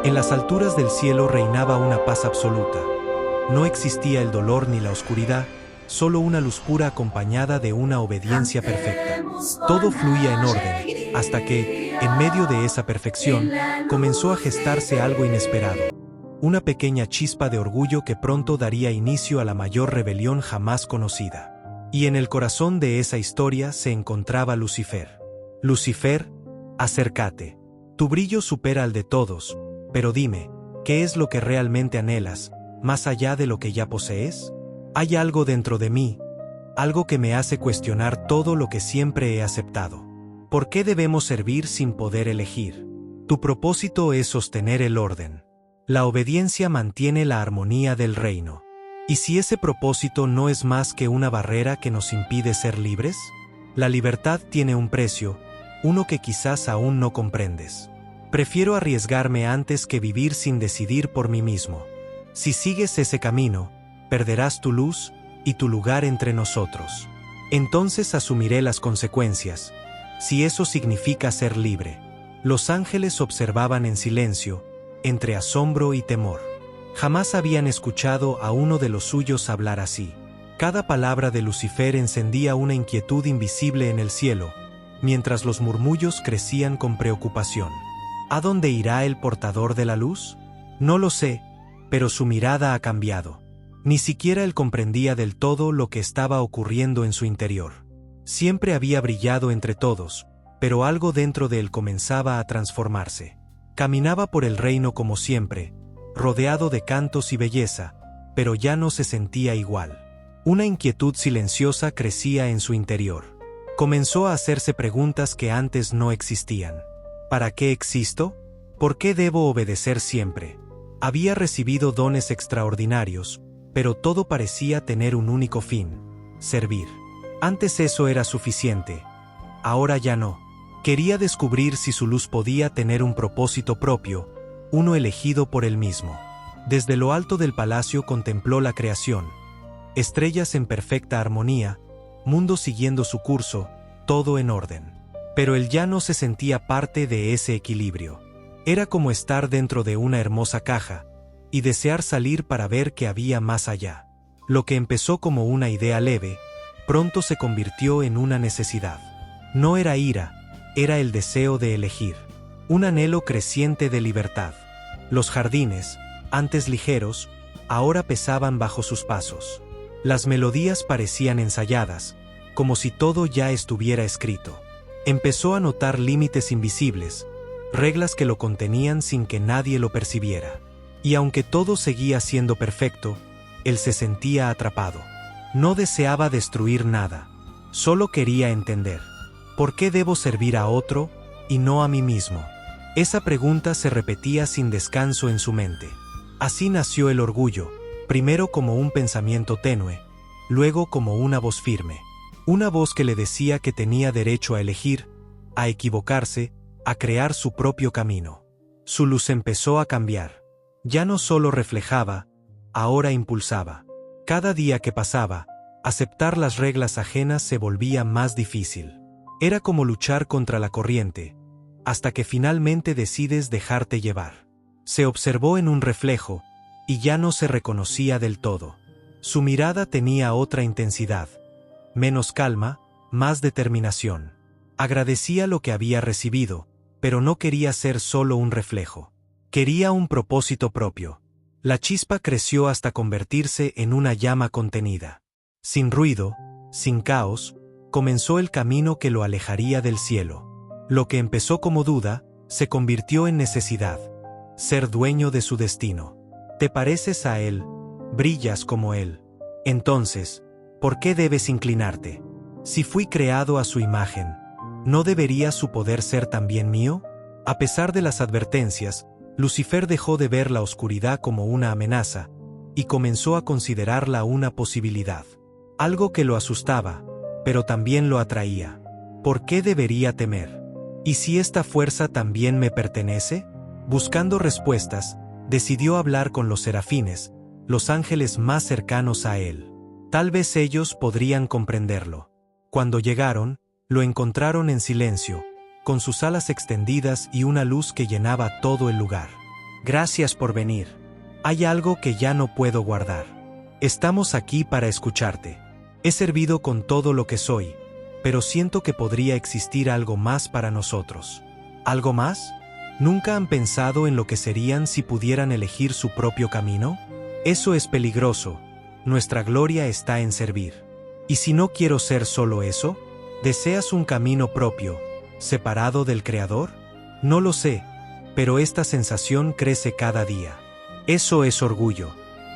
En las alturas del cielo reinaba una paz absoluta. No existía el dolor ni la oscuridad, solo una luz pura acompañada de una obediencia perfecta. Todo fluía en orden, hasta que, en medio de esa perfección, comenzó a gestarse algo inesperado. Una pequeña chispa de orgullo que pronto daría inicio a la mayor rebelión jamás conocida. Y en el corazón de esa historia se encontraba Lucifer. Lucifer, acércate. Tu brillo supera al de todos, pero dime, ¿qué es lo que realmente anhelas, más allá de lo que ya posees? Hay algo dentro de mí, algo que me hace cuestionar todo lo que siempre he aceptado. ¿Por qué debemos servir sin poder elegir? Tu propósito es sostener el orden. La obediencia mantiene la armonía del reino. ¿Y si ese propósito no es más que una barrera que nos impide ser libres? La libertad tiene un precio, uno que quizás aún no comprendes. Prefiero arriesgarme antes que vivir sin decidir por mí mismo. Si sigues ese camino, perderás tu luz y tu lugar entre nosotros. Entonces asumiré las consecuencias, si eso significa ser libre. Los ángeles observaban en silencio, entre asombro y temor. Jamás habían escuchado a uno de los suyos hablar así. Cada palabra de Lucifer encendía una inquietud invisible en el cielo, mientras los murmullos crecían con preocupación. ¿A dónde irá el portador de la luz? No lo sé, pero su mirada ha cambiado. Ni siquiera él comprendía del todo lo que estaba ocurriendo en su interior. Siempre había brillado entre todos, pero algo dentro de él comenzaba a transformarse. Caminaba por el reino como siempre, rodeado de cantos y belleza, pero ya no se sentía igual. Una inquietud silenciosa crecía en su interior. Comenzó a hacerse preguntas que antes no existían. ¿Para qué existo? ¿Por qué debo obedecer siempre? Había recibido dones extraordinarios, pero todo parecía tener un único fin: servir. Antes eso era suficiente. Ahora ya no. Quería descubrir si su luz podía tener un propósito propio, uno elegido por él mismo. Desde lo alto del palacio contempló la creación. Estrellas en perfecta armonía, mundo siguiendo su curso, todo en orden. Pero él ya no se sentía parte de ese equilibrio. Era como estar dentro de una hermosa caja, y desear salir para ver qué había más allá. Lo que empezó como una idea leve, pronto se convirtió en una necesidad. No era ira, era el deseo de elegir. Un anhelo creciente de libertad. Los jardines, antes ligeros, ahora pesaban bajo sus pasos. Las melodías parecían ensayadas, como si todo ya estuviera escrito. Empezó a notar límites invisibles, reglas que lo contenían sin que nadie lo percibiera. Y aunque todo seguía siendo perfecto, él se sentía atrapado. No deseaba destruir nada, solo quería entender. ¿Por qué debo servir a otro y no a mí mismo? Esa pregunta se repetía sin descanso en su mente. Así nació el orgullo, primero como un pensamiento tenue, luego como una voz firme. Una voz que le decía que tenía derecho a elegir, a equivocarse, a crear su propio camino. Su luz empezó a cambiar. Ya no solo reflejaba, ahora impulsaba. Cada día que pasaba, aceptar las reglas ajenas se volvía más difícil. Era como luchar contra la corriente, hasta que finalmente decides dejarte llevar. Se observó en un reflejo, y ya no se reconocía del todo. Su mirada tenía otra intensidad, menos calma, más determinación. Agradecía lo que había recibido, pero no quería ser solo un reflejo. Quería un propósito propio. La chispa creció hasta convertirse en una llama contenida. Sin ruido, sin caos, comenzó el camino que lo alejaría del cielo. Lo que empezó como duda, se convirtió en necesidad. Ser dueño de su destino. Te pareces a él, brillas como él. Entonces, ¿por qué debes inclinarte? Si fui creado a su imagen, ¿no debería su poder ser también mío? A pesar de las advertencias, Lucifer dejó de ver la oscuridad como una amenaza, y comenzó a considerarla una posibilidad. Algo que lo asustaba, pero también lo atraía. ¿Por qué debería temer? ¿Y si esta fuerza también me pertenece? Buscando respuestas, decidió hablar con los serafines, los ángeles más cercanos a él. Tal vez ellos podrían comprenderlo. Cuando llegaron, lo encontraron en silencio, con sus alas extendidas y una luz que llenaba todo el lugar. Gracias por venir. Hay algo que ya no puedo guardar. Estamos aquí para escucharte. He servido con todo lo que soy, pero siento que podría existir algo más para nosotros. ¿Algo más? ¿Nunca han pensado en lo que serían si pudieran elegir su propio camino? Eso es peligroso. Nuestra gloria está en servir. ¿Y si no quiero ser solo eso? ¿Deseas un camino propio, separado del Creador? No lo sé, pero esta sensación crece cada día. ¿Eso es orgullo?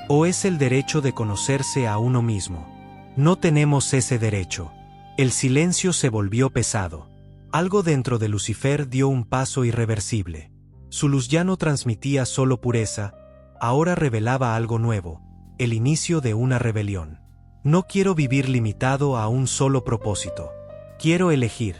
¿O es el derecho de conocerse a uno mismo? No tenemos ese derecho. El silencio se volvió pesado. Algo dentro de Lucifer dio un paso irreversible. Su luz ya no transmitía solo pureza, ahora revelaba algo nuevo, el inicio de una rebelión. No quiero vivir limitado a un solo propósito. Quiero elegir.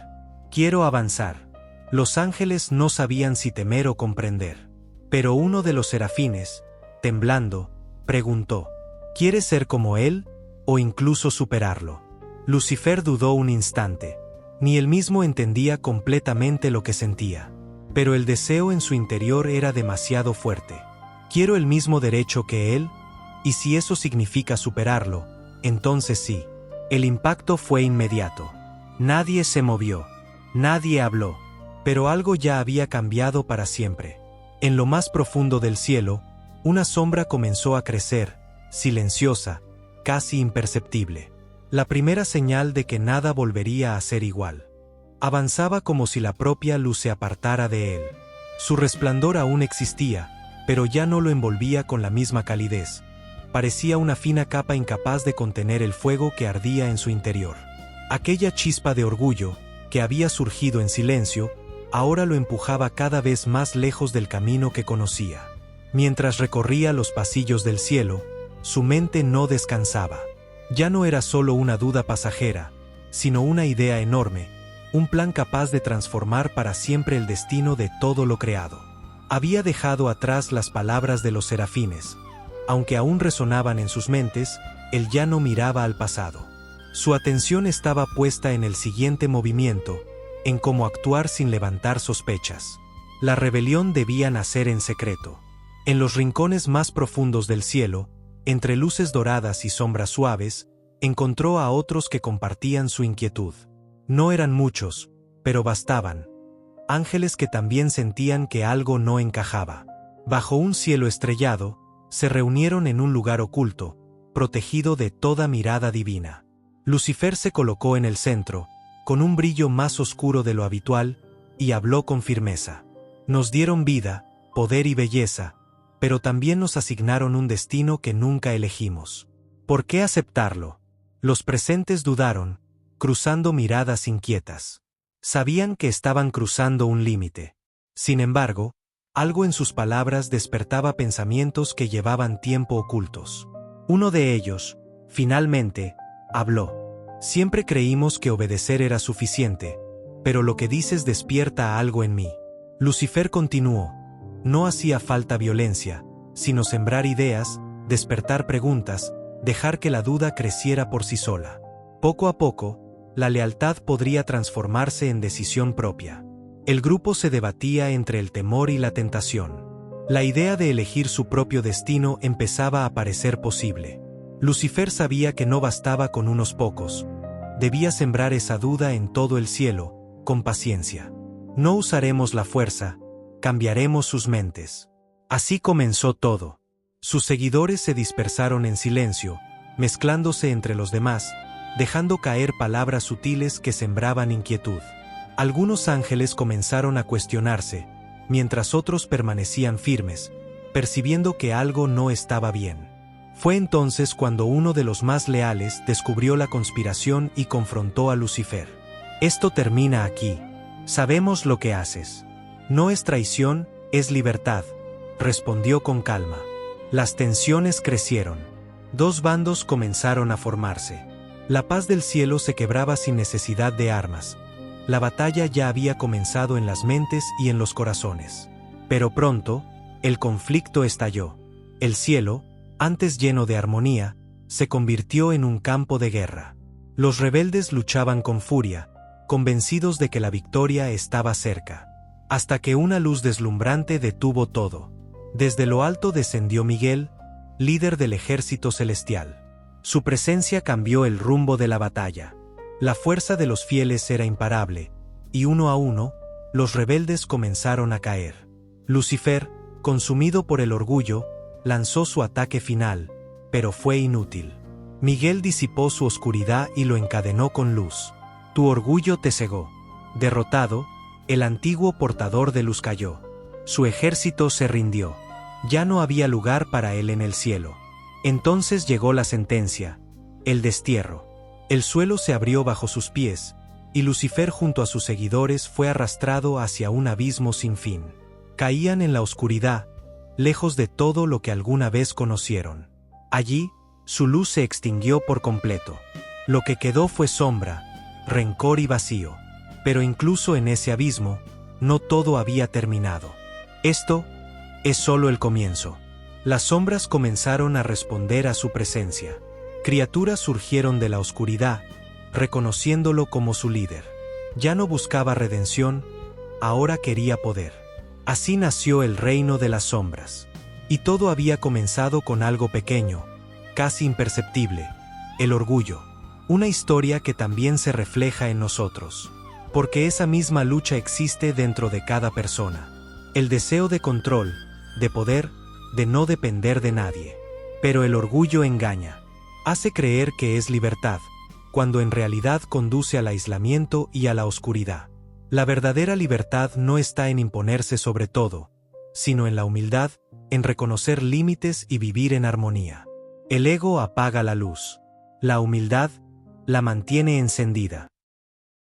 Quiero avanzar. Los ángeles no sabían si temer o comprender. Pero uno de los serafines, temblando, preguntó: ¿quieres ser como él, o incluso superarlo? Lucifer dudó un instante. Ni él mismo entendía completamente lo que sentía. Pero el deseo en su interior era demasiado fuerte. Quiero el mismo derecho que él, y si eso significa superarlo, entonces sí. El impacto fue inmediato. Nadie se movió. Nadie habló. Pero algo ya había cambiado para siempre. En lo más profundo del cielo, una sombra comenzó a crecer, silenciosa, casi imperceptible. La primera señal de que nada volvería a ser igual. Avanzaba como si la propia luz se apartara de él. Su resplandor aún existía, pero ya no lo envolvía con la misma calidez. Parecía una fina capa incapaz de contener el fuego que ardía en su interior. Aquella chispa de orgullo, que había surgido en silencio, ahora lo empujaba cada vez más lejos del camino que conocía. Mientras recorría los pasillos del cielo, su mente no descansaba. Ya no era solo una duda pasajera, sino una idea enorme, un plan capaz de transformar para siempre el destino de todo lo creado. Había dejado atrás las palabras de los serafines. Aunque aún resonaban en sus mentes, él ya no miraba al pasado. Su atención estaba puesta en el siguiente movimiento, en cómo actuar sin levantar sospechas. La rebelión debía nacer en secreto. En los rincones más profundos del cielo, entre luces doradas y sombras suaves, encontró a otros que compartían su inquietud. No eran muchos, pero bastaban. Ángeles que también sentían que algo no encajaba. Bajo un cielo estrellado, se reunieron en un lugar oculto, protegido de toda mirada divina. Lucifer se colocó en el centro, con un brillo más oscuro de lo habitual, y habló con firmeza. Nos dieron vida, poder y belleza, pero también nos asignaron un destino que nunca elegimos. ¿Por qué aceptarlo? Los presentes dudaron, cruzando miradas inquietas. Sabían que estaban cruzando un límite. Sin embargo, algo en sus palabras despertaba pensamientos que llevaban tiempo ocultos. Uno de ellos, finalmente, habló. Siempre creímos que obedecer era suficiente, pero lo que dices despierta algo en mí. Lucifer continuó. No hacía falta violencia, sino sembrar ideas, despertar preguntas, dejar que la duda creciera por sí sola. Poco a poco, la lealtad podría transformarse en decisión propia. El grupo se debatía entre el temor y la tentación. La idea de elegir su propio destino empezaba a parecer posible. Lucifer sabía que no bastaba con unos pocos. Debía sembrar esa duda en todo el cielo, con paciencia. No usaremos la fuerza, cambiaremos sus mentes. Así comenzó todo. Sus seguidores se dispersaron en silencio, mezclándose entre los demás, dejando caer palabras sutiles que sembraban inquietud. Algunos ángeles comenzaron a cuestionarse, mientras otros permanecían firmes, percibiendo que algo no estaba bien. Fue entonces cuando uno de los más leales descubrió la conspiración y confrontó a Lucifer. Esto termina aquí. Sabemos lo que haces. No es traición, es libertad, respondió con calma. Las tensiones crecieron. Dos bandos comenzaron a formarse. La paz del cielo se quebraba sin necesidad de armas. La batalla ya había comenzado en las mentes y en los corazones. Pero pronto, el conflicto estalló. El cielo, antes lleno de armonía, se convirtió en un campo de guerra. Los rebeldes luchaban con furia, convencidos de que la victoria estaba cerca. Hasta que una luz deslumbrante detuvo todo. Desde lo alto descendió Miguel, líder del ejército celestial. Su presencia cambió el rumbo de la batalla. La fuerza de los fieles era imparable, y uno a uno, los rebeldes comenzaron a caer. Lucifer, consumido por el orgullo, lanzó su ataque final, pero fue inútil. Miguel disipó su oscuridad y lo encadenó con luz. Tu orgullo te cegó. Derrotado, el antiguo portador de luz cayó. Su ejército se rindió. Ya no había lugar para él en el cielo. Entonces llegó la sentencia, el destierro. El suelo se abrió bajo sus pies, y Lucifer junto a sus seguidores fue arrastrado hacia un abismo sin fin. Caían en la oscuridad, lejos de todo lo que alguna vez conocieron. Allí, su luz se extinguió por completo. Lo que quedó fue sombra, rencor y vacío. Pero incluso en ese abismo, no todo había terminado. Esto es solo el comienzo. Las sombras comenzaron a responder a su presencia. Criaturas surgieron de la oscuridad, reconociéndolo como su líder. Ya no buscaba redención, ahora quería poder. Así nació el reino de las sombras. Y todo había comenzado con algo pequeño, casi imperceptible, el orgullo. Una historia que también se refleja en nosotros. Porque esa misma lucha existe dentro de cada persona. El deseo de control, de poder, de no depender de nadie. Pero el orgullo engaña. Hace creer que es libertad, cuando en realidad conduce al aislamiento y a la oscuridad. La verdadera libertad no está en imponerse sobre todo, sino en la humildad, en reconocer límites y vivir en armonía. El ego apaga la luz. La humildad la mantiene encendida.